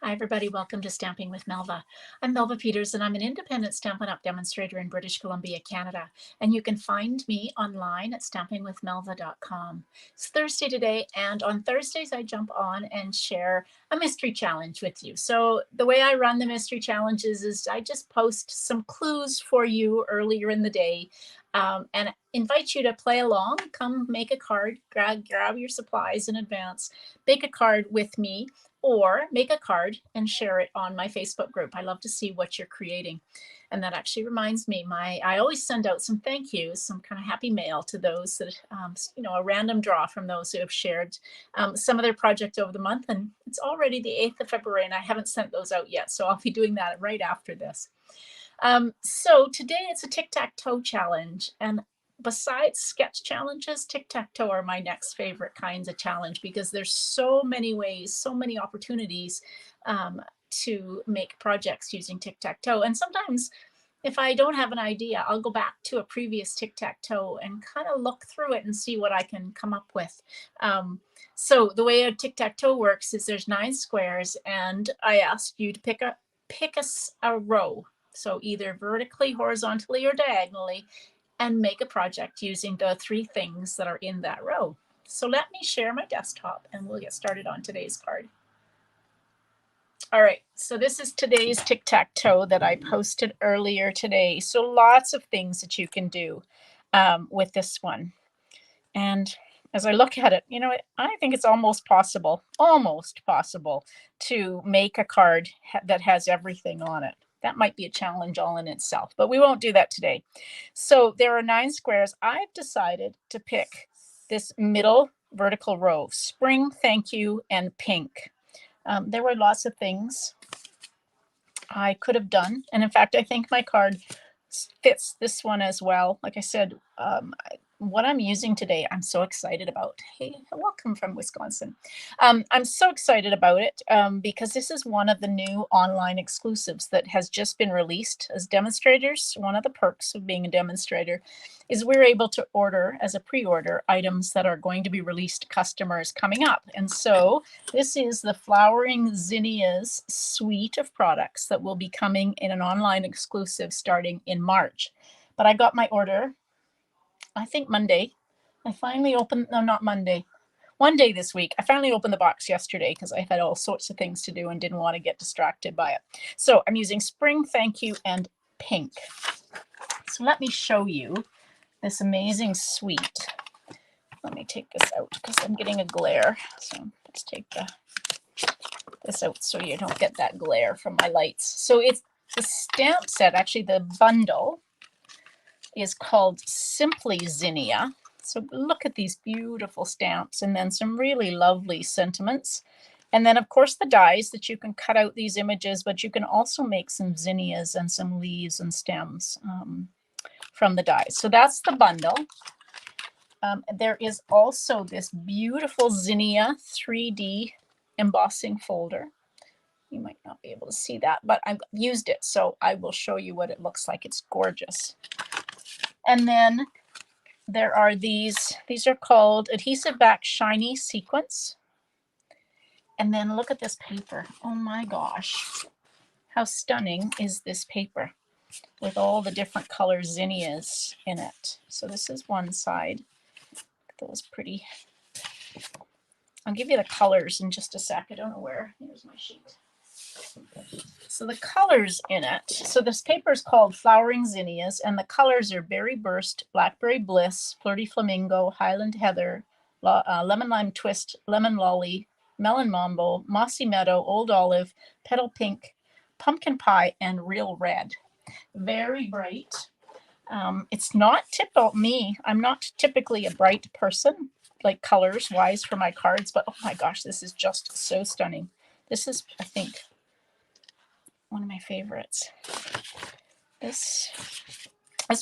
Hi, everybody. Welcome to Stamping with Melva. I'm Melva Peters, and I'm an independent Stampin' Up! Demonstrator in British Columbia, Canada. And you can find me online at stampingwithmelva.com. It's Thursday today, and on Thursdays, I jump on and share a mystery challenge with you. So, the way I run the mystery challenges is I just post some clues for you earlier in the day and invite you to play along. Come make a card, grab your supplies in advance, make a card with me, or make a card and share it on my Facebook group. I love to see what you're creating. And that actually reminds me, I always send out some thank yous, some kind of happy mail to those that, a random draw from those who have shared some of their project over the month. And it's already the 8th of February and I haven't sent those out yet. So I'll be doing that right after this. So today it's a tic-tac-toe challenge. And besides sketch challenges, tic-tac-toe are my next favorite kinds of challenge because there's so many ways, so many opportunities to make projects using tic-tac-toe. And sometimes if I don't have an idea, I'll go back to a previous tic-tac-toe and kind of look through it and see what I can come up with. So the way a tic-tac-toe works is there's 9 squares, and I ask you to pick a row. So either vertically, horizontally, or diagonally, and make a project using the 3 things that are in that row. So let me share my desktop and we'll get started on today's card. All right, so this is today's tic-tac-toe that I posted earlier today. So lots of things that you can do with this one. And as I look at it, I think it's almost possible to make a card that has everything on it. That might be a challenge all in itself, but we won't do that today. So there are 9 squares. I've decided to pick this middle vertical row, spring, thank you, and pink. There were lots of things I could have done. And in fact, I think my card fits this one as well. Like I said, what I'm using today, I'm so excited about. Hey, welcome from Wisconsin. I'm so excited about it because this is one of the new online exclusives that has just been released as demonstrators. One of the perks of being a demonstrator is we're able to order as a pre-order items that are going to be released to customers coming up. And so this is the Flowering Zinnias suite of products that will be coming in an online exclusive starting in March. But I got my order, I think Monday. I finally opened, no, not Monday. One day this week. I finally opened the box yesterday because I had all sorts of things to do and didn't want to get distracted by it. So I'm using spring, thank you, and pink. So let me show you this amazing suite. Let me take this out because I'm getting a glare. So let's take this out so you don't get that glare from my lights. So it's the stamp set, actually the bundle is called Simply Zinnia. So look at these beautiful stamps and then some really lovely sentiments. And then of course the dies that you can cut out these images, but you can also make some zinnias and some leaves and stems from the dies. So that's the bundle. There is also this beautiful zinnia 3D embossing folder. You might not be able to see that, but I've used it, so I will show you what it looks like. It's gorgeous. And then there are these are called Adhesive Back Shiny Sequence. And then look at this paper. Oh my gosh. How stunning is this paper with all the different color zinnias in it. So this is one side. Those pretty. I'll give you the colors in just a sec. I don't know where. Here's my sheet. So the colors in it. So this paper is called Flowering Zinnias, and the colors are Berry Burst, Blackberry Bliss, Flirty Flamingo, Highland Heather, Lemon Lime Twist, Lemon Lolly, Melon Mambo, Mossy Meadow, Old Olive, Petal Pink, Pumpkin Pie, and Real Red. Very bright. It's not typical me. I'm not typically a bright person, like colors wise for my cards, but oh my gosh, this is just so stunning. This is, I think, one of my favorites. This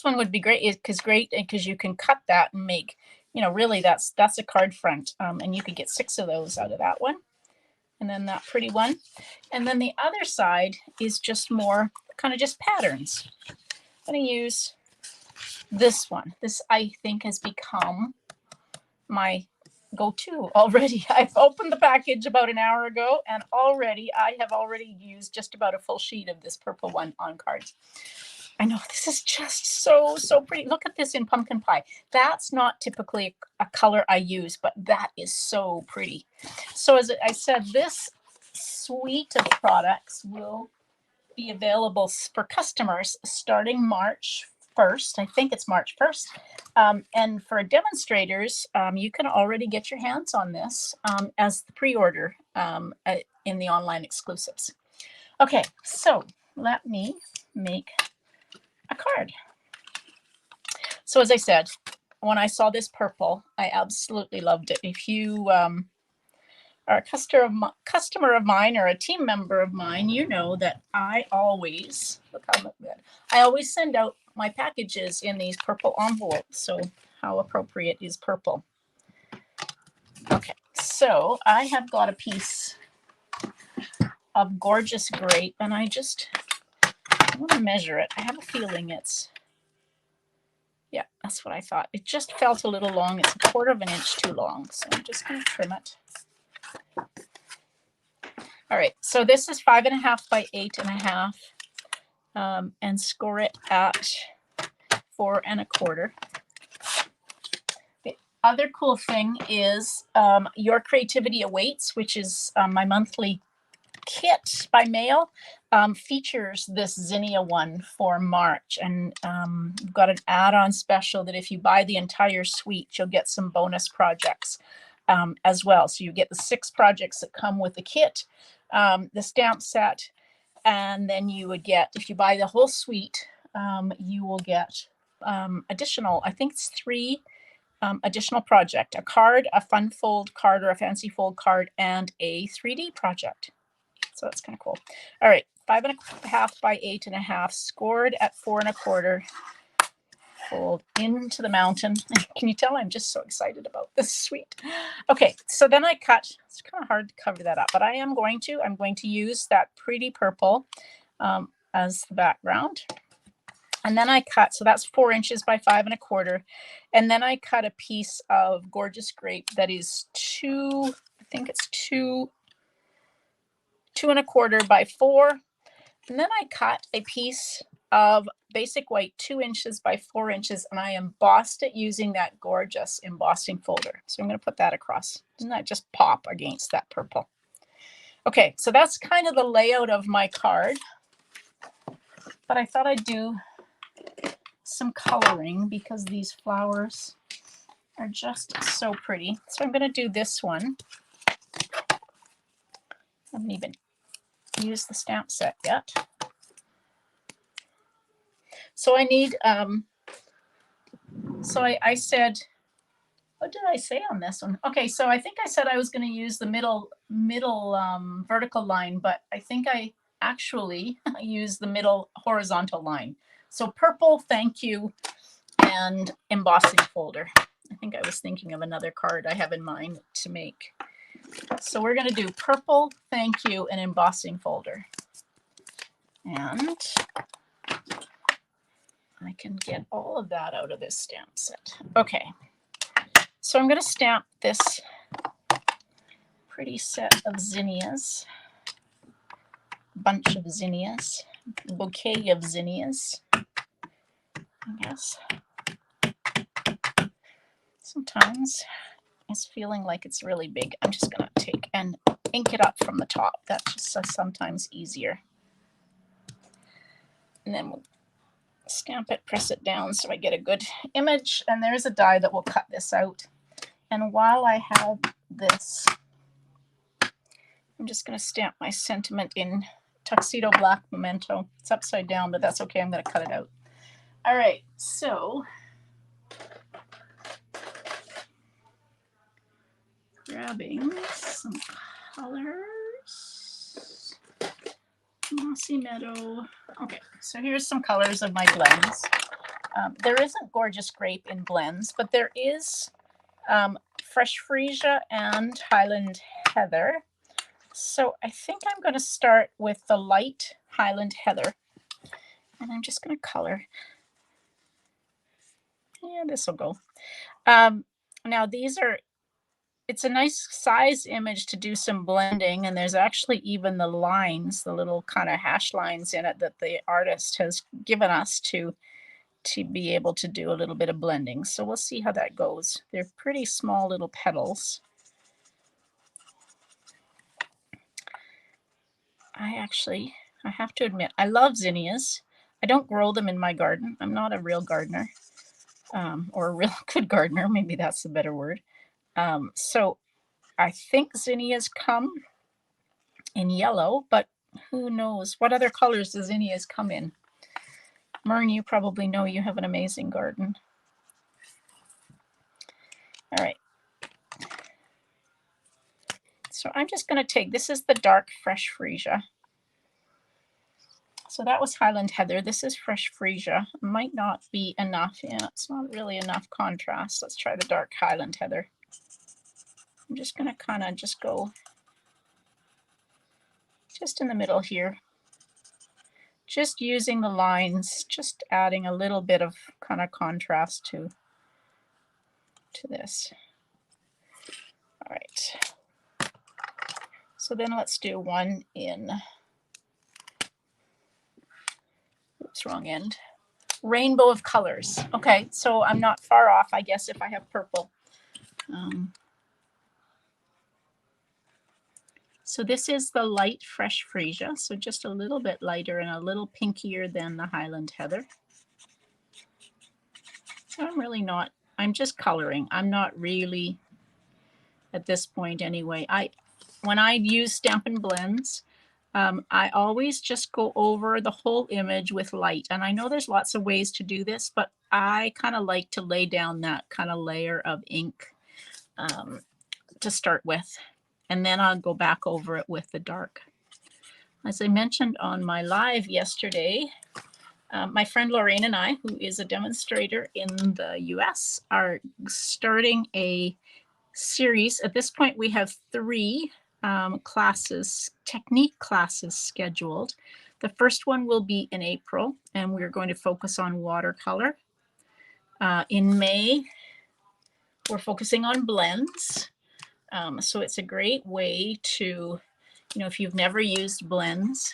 one would be great because you can cut that and make, really that's a card front, and you could get 6 of those out of that one. And then that pretty one. And then the other side is just more kind of just patterns. I'm going to use this one. This I think has become my go to already. I've opened the package about an hour ago, and already I have already used just about a full sheet of this purple one on cards. I know, this is just so pretty. Look at this in pumpkin pie. That's not typically a color I use, but that is so pretty. So as I said, this suite of products will be available for customers starting March 1st. I think it's March 1st. And for demonstrators, you can already get your hands on this as the pre-order in the online exclusives. Okay, so let me make a card. So as I said, when I saw this purple, I absolutely loved it. If you are a customer of mine or a team member of mine, you know that I always, look how good, I always send out my packages in these purple envelopes. So how appropriate is purple? Okay, so I have got a piece of gorgeous grape, and I want to measure it. I have a feeling it's, yeah, that's what I thought. It just felt a little long. It's 1/4 of an inch too long. So I'm just going to trim it. All right. So this is 5.5 by 8.5, and score it at 4 1/4. The other cool thing is Your Creativity Awaits, which is my monthly kit by mail, features this zinnia one for March, and we've got an add-on special that if you buy the entire suite, you'll get some bonus projects as well. So you get the 6 projects that come with the kit, the stamp set, and then you would get, if you buy the whole suite, you will get additional, I think it's 3 additional project, a card, a fun fold card or a fancy fold card, and a 3D project. So that's kind of cool. All right, 5.5 by 8.5, scored at 4 1/4. Fold into the mountain. Can you tell I'm just so excited about this suite? Okay, so then I cut. It's kind of hard to cover that up, but I'm going to use that pretty purple as the background. And then I cut, so that's 4 inches by 5 1/4. And then I cut a piece of gorgeous grape that is 2 1/4 by 4. And then I cut a piece of basic white 2 inches by 4 inches, and I embossed it using that gorgeous embossing folder. So I'm going to put that across. Doesn't that just pop against that purple? Okay, so that's kind of the layout of my card. But I thought I'd do some coloring because these flowers are just so pretty. So I'm going to do this one. I haven't even used the stamp set yet. So I need, so I said, what did I say on this one? Okay, so I think I said I was going to use the middle vertical line, but I think I actually used the middle horizontal line. So purple, thank you, and embossing folder. I think I was thinking of another card I have in mind to make. So we're going to do purple, thank you, and embossing folder. And I can get all of that out of this stamp set. Okay, so I'm going to stamp this pretty set of zinnias, bunch of zinnias, bouquet of zinnias, I guess. Sometimes it's feeling like it's really big. I'm just going to take and ink it up from the top. That's just sometimes easier. And then we'll stamp it, press it down so I get a good image. And there's a die that will cut this out. And while I have this, I'm just going to stamp my sentiment in Tuxedo Black Memento. It's upside down, but that's okay. I'm going to cut it out. All right, so grabbing some colors. Mossy Meadow. Okay, so here's some colors of my blends. There isn't Gorgeous Grape in blends, but there is Fresh Freesia and Highland Heather. So I think I'm going to start with the light Highland Heather. And I'm just going to color. Yeah, this will go. Now these are it's a nice size image to do some blending, and there's actually even the lines, the little kind of hash lines in it that the artist has given us to be able to do a little bit of blending. So we'll see how that goes. They're pretty small little petals. I have to admit, I love zinnias. I don't grow them in my garden. I'm not a real gardener, or a real good gardener. Maybe that's the better word. So I think zinnias come in yellow, but who knows? What other colors do zinnias come in? Mern, you probably know, you have an amazing garden. All right. So I'm just going to take, this is the dark fresh freesia. So that was Highland Heather. This is fresh freesia. Might not be enough. Yeah, it's not really enough contrast. Let's try the dark Highland Heather. I'm just going to kind of just go just in the middle here. Just using the lines, just adding a little bit of kind of contrast to this. All right. So then let's do one in, oops, wrong end. Rainbow of colors. Okay, so I'm not far off, I guess, if I have purple. So this is the light fresh freesia, so just a little bit lighter and a little pinkier than the Highland Heather. I'm really not, I'm just coloring. I'm not really, at this point anyway. When I use Stampin' Blends, I always just go over the whole image with light. And I know there's lots of ways to do this, but I kind of like to lay down that kind of layer of ink to start with. And then I'll go back over it with the dark. As I mentioned on my live yesterday, my friend Lorraine and I, who is a demonstrator in the US, are starting a series. At this point, we have 3 classes, technique classes scheduled. The first one will be in April, and we're going to focus on watercolor. In May, we're focusing on blends. So it's a great way to, if you've never used blends,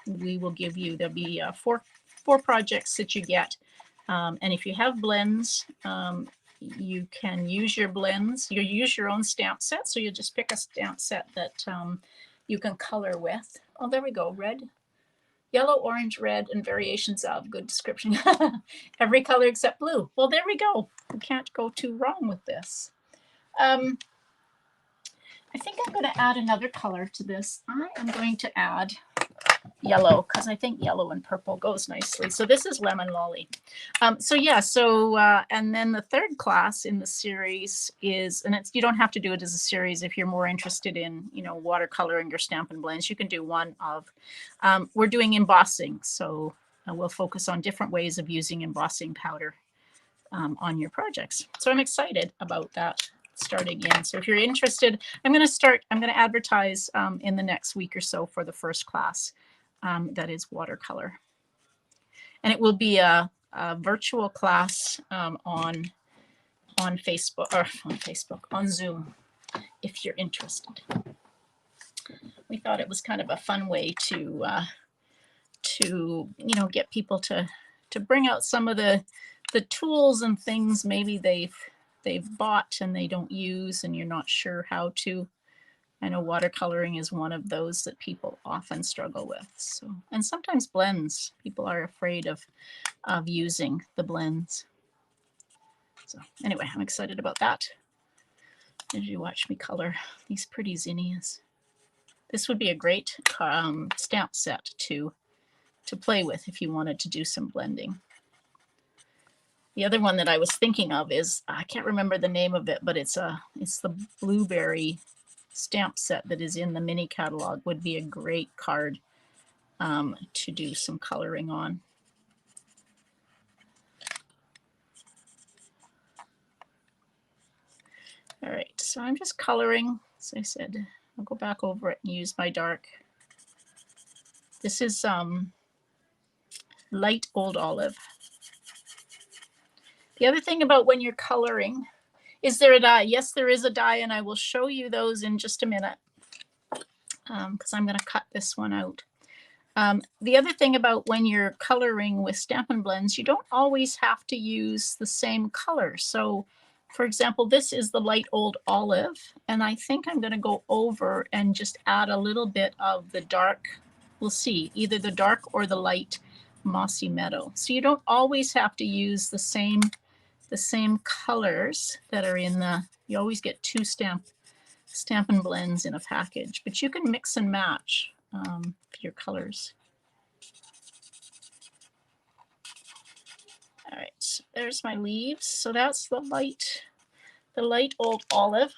we will give you, there'll be 4 projects that you get. And if you have blends, you can use your blends. You use your own stamp set. So you just pick a stamp set that you can color with. Oh, there we go. Red, yellow, orange, red, and variations of. Good description. Every color except blue. Well, there we go. You can't go too wrong with this. I think I'm going to add another color to this. I am going to add yellow because I think yellow and purple goes nicely. So this is Lemon Lolly. And then the third class in the series is, and you don't have to do it as a series if you're more interested in, watercoloring your Stampin' Blends. You can do one of, we're doing embossing. So we'll focus on different ways of using embossing powder on your projects. So I'm excited about that starting in. So if you're interested, I'm going to advertise in the next week or so for the first class. That is watercolor. And it will be a virtual class on Facebook, on Zoom, if you're interested. We thought it was kind of a fun way to get people to bring out some of the tools and things maybe they've bought and they don't use and you're not sure how to. I know watercoloring is one of those that people often struggle with. So, and sometimes blends, people are afraid of using the blends. So anyway, I'm excited about that. As you watch me color these pretty zinnias. This would be a great stamp set to play with if you wanted to do some blending. The other one that I was thinking of is, I can't remember the name of it, but it's the blueberry stamp set that is in the mini catalog. Would be a great card to do some coloring on. All right, so I'm just coloring. As I said, I'll go back over it and use my dark. This is light old olive. The other thing about when you're coloring Is there a die? Yes, there is a die, and I will show you those in just a minute because I'm going to cut this one out. The other thing about when you're coloring with Stampin' Blends, you don't always have to use the same color. So, for example, this is the light old olive, and I think I'm going to go over and just add a little bit of the dark, we'll see, either the dark or the light mossy meadow. So you don't always have to use the same colors that are in the, you always get two Stampin' Blends in a package, but you can mix and match your colors. All right, so there's my leaves. So that's the light old olive.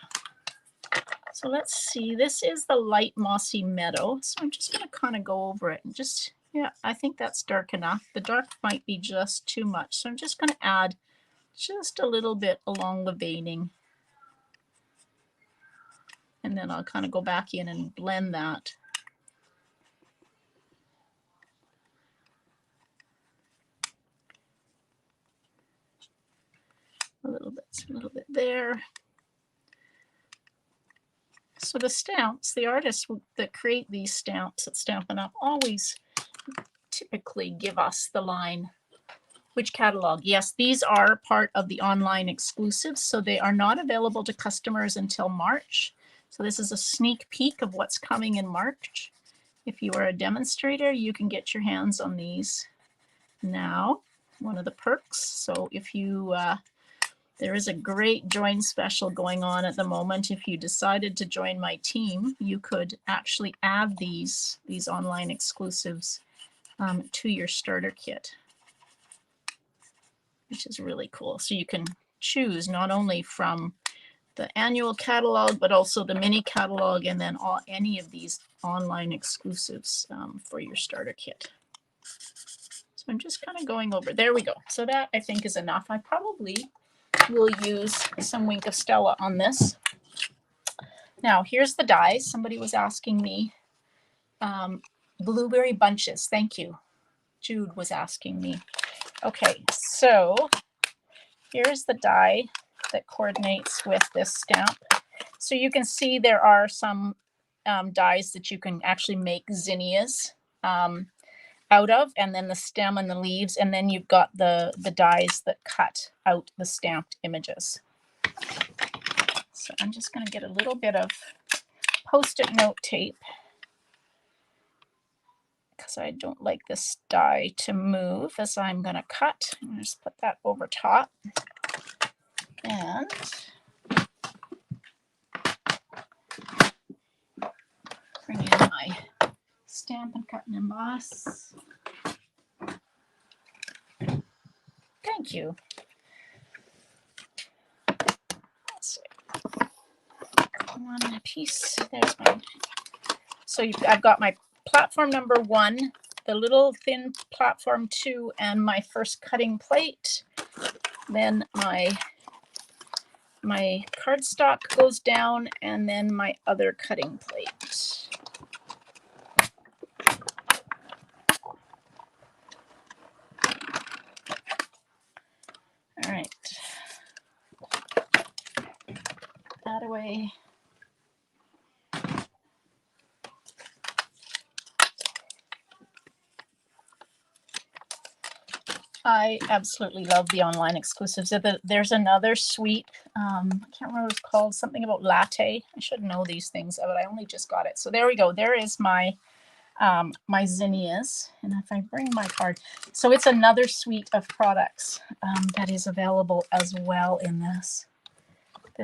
So let's see, this is the light mossy meadow. So I'm just going to kind of go over it and just, yeah, I think that's dark enough. The dark might be just too much. So I'm just going to add just a little bit along the veining. And then I'll kind of go back in and blend that. A little bit there. So the stamps, the artists that create these stamps at Stampin' Up! Always typically give us the line, which catalog? Yes, these are part of the online exclusives, so they are not available to customers until March. So this is a sneak peek of what's coming in March. If you are a demonstrator, you can get your hands on these now, one of the perks. So if you there is a great join special going on at the moment. If you decided to join my team, you could actually add these online exclusives to your starter kit, which is really cool. So you can choose not only from the annual catalog, but also the mini catalog, and then any of these online exclusives for your starter kit. So I'm just kind of going over. There we go. So that I think is enough. I probably will use some Wink of Stella on this. Now here's the dies. Somebody was asking me. Blueberry bunches. Thank you. Jude was asking me. Okay, so here's the die that coordinates with this stamp. So you can see there are some dies that you can actually make zinnias out of, and then the stem and the leaves, and then you've got the dies that cut out the stamped images. So I'm just going to get a little bit of Post-it note tape because I don't like this die to move as I'm going to cut. I'm going to just put that over top. And bring in my Stampin' Cut and Emboss. Thank you. Let's see. One piece. There's my. So I've got my platform number 1, the little thin platform 2, and my first cutting plate. Then my cardstock goes down, and then my other cutting plate. All right. That away. I absolutely love the online exclusives. There's another suite. I can't remember what it's called. Something about latte. I should know these things, but I only just got it. So there we go. There is my my zinnias. And if I bring my card, so it's another suite of products that is available as well in this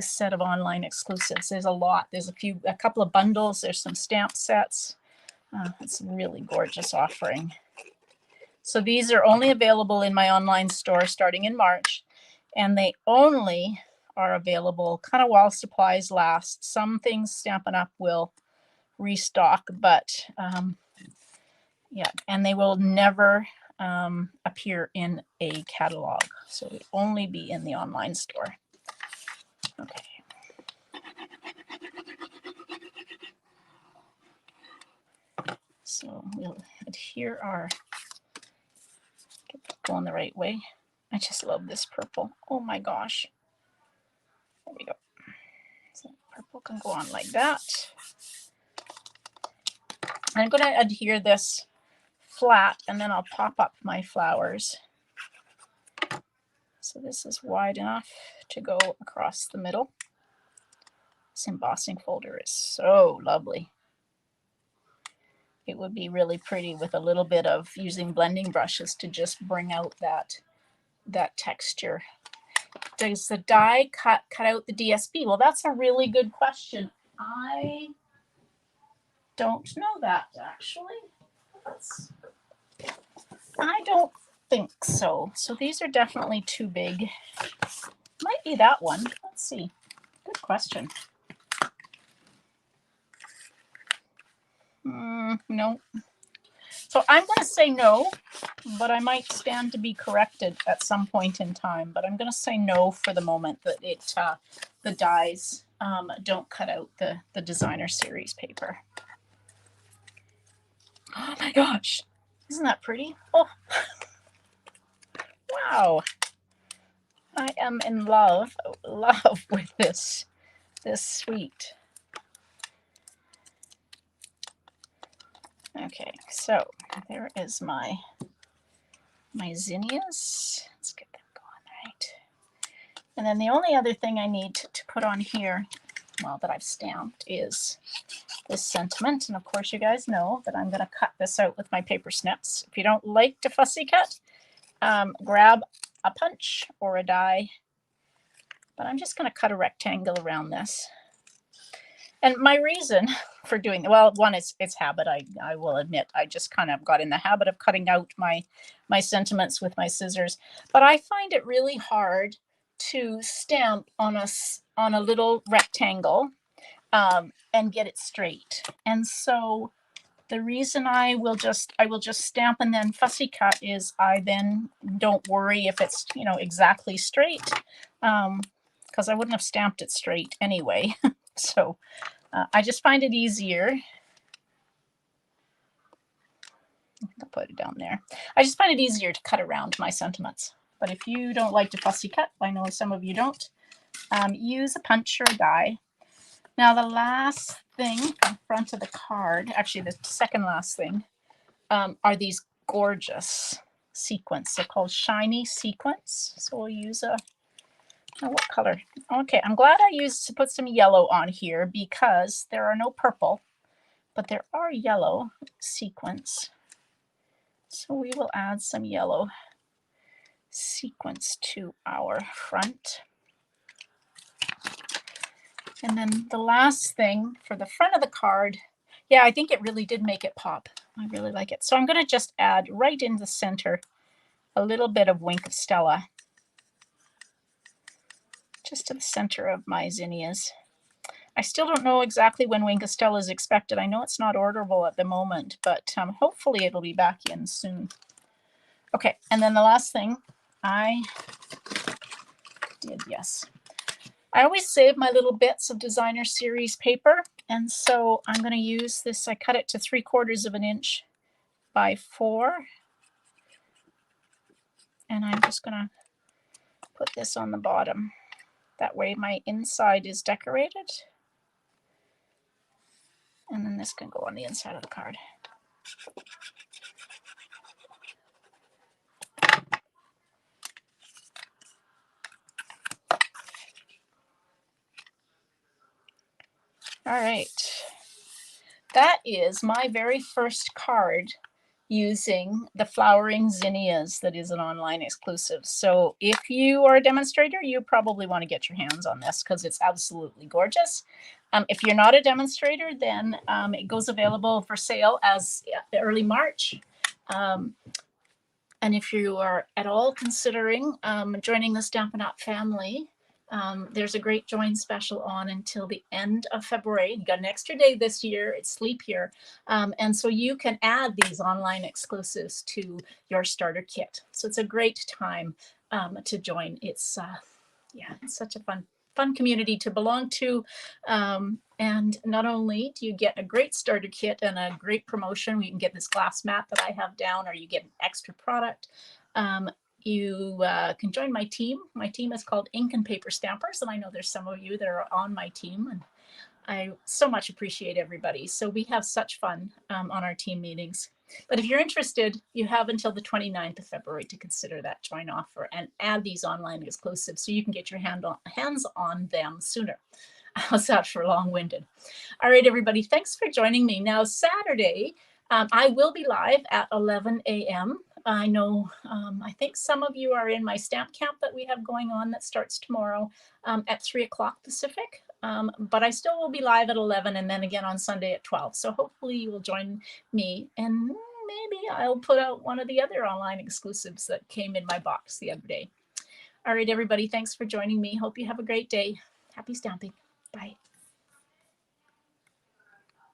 set of online exclusives. There's a lot. There's a couple of bundles. There's some stamp sets. It's a really gorgeous offering. So these are only available in my online store starting in March, and they only are available kind of while supplies last. Some things Stampin' Up! Will restock, but yeah, and they will never appear in a catalog. So it will only be in the online store. Okay. So we'll adhere our, get that going the right way. I just love this purple. Oh my gosh. we go. So purple can go on like that. I'm going to adhere this flat and then I'll pop up my flowers. So this is wide enough to go across the middle. This embossing folder is so lovely. It would be really pretty with a little bit of using blending brushes to just bring out that texture. Does the die cut out the DSP? Well, that's a really good question. I don't know that actually. I don't think so. So these are definitely too big. Might be that one. Let's see. Good question. No. So I'm going to say no, but I might stand to be corrected at some point in time. But I'm going to say no for the moment, that the dies don't cut out the designer series paper. Oh my gosh, isn't that pretty? Oh, wow. I am in love with this suite. Okay, so there is my zinnias. Let's get them going right. And then the only other thing I need to put on here, well, that I've stamped, is this sentiment. And of course you guys know that I'm going to cut this out with my paper snips. If you don't like to fussy cut, grab a punch or a die. But I'm just going to cut a rectangle around this. And my reason for doing, well, one is it's habit. I will admit, I just kind of got in the habit of cutting out my sentiments with my scissors. But I find it really hard to stamp on a little rectangle and get it straight. And so the reason I will just stamp and then fussy cut is I then don't worry if it's exactly straight, because I wouldn't have stamped it straight anyway. So I just find it easier. I'll put it down there. I just find it easier to cut around my sentiments. But if you don't like to fussy cut, I know some of you don't, use a punch or a die. Now the last thing in front of the card, actually the second last thing, are these gorgeous sequins. They're called shiny sequins. So we'll use what color? Okay, I'm glad I used to put some yellow on here because there are no purple, but there are yellow sequins. So we will add some yellow sequins to our front. And then the last thing for the front of the card, yeah, I think it really did make it pop. I really like it. So I'm going to just add right in the center a little bit of Wink of Stella, just to the center of my zinnias. I still don't know exactly when Wink of Stella is expected. I know it's not orderable at the moment, but hopefully it'll be back in soon. Okay, and then the last thing I did, yes. I always save my little bits of designer series paper, and so I'm going to use this. I cut it to 3/4 of an inch by 4, and I'm just going to put this on the bottom. That way my inside is decorated. And then this can go on the inside of the card. All right. That is my very first card using the flowering zinnias that is an online exclusive. So if you are a demonstrator, you probably want to get your hands on this because it's absolutely gorgeous. If you're not a demonstrator, then it goes available for sale as early March. And if you are at all considering joining the Stampin' Up! Family, there's a great join special on until the end of February. You got an extra day this year. It's leap year. And so you can add these online exclusives to your starter kit. So it's a great time to join. It's it's such a fun community to belong to. And not only do you get a great starter kit and a great promotion, you can get this glass mat that I have down, or you get an extra product. you can join my team. My team is called Ink and Paper Stampers, and I know there's some of you that are on my team, and I so much appreciate everybody. So we have such fun on our team meetings. But if you're interested, you have until the 29th of February to consider that join offer and add these online exclusives so you can get your hands on them sooner. How's that for long-winded? All right, everybody, thanks for joining me. Now, Saturday, I will be live at 11 a.m. I know, I think some of you are in my stamp camp that we have going on that starts tomorrow at 3 o'clock Pacific. But I still will be live at 11 and then again on Sunday at 12. So hopefully you will join me, and maybe I'll put out one of the other online exclusives that came in my box the other day. All right, everybody, thanks for joining me. Hope you have a great day. Happy stamping. Bye.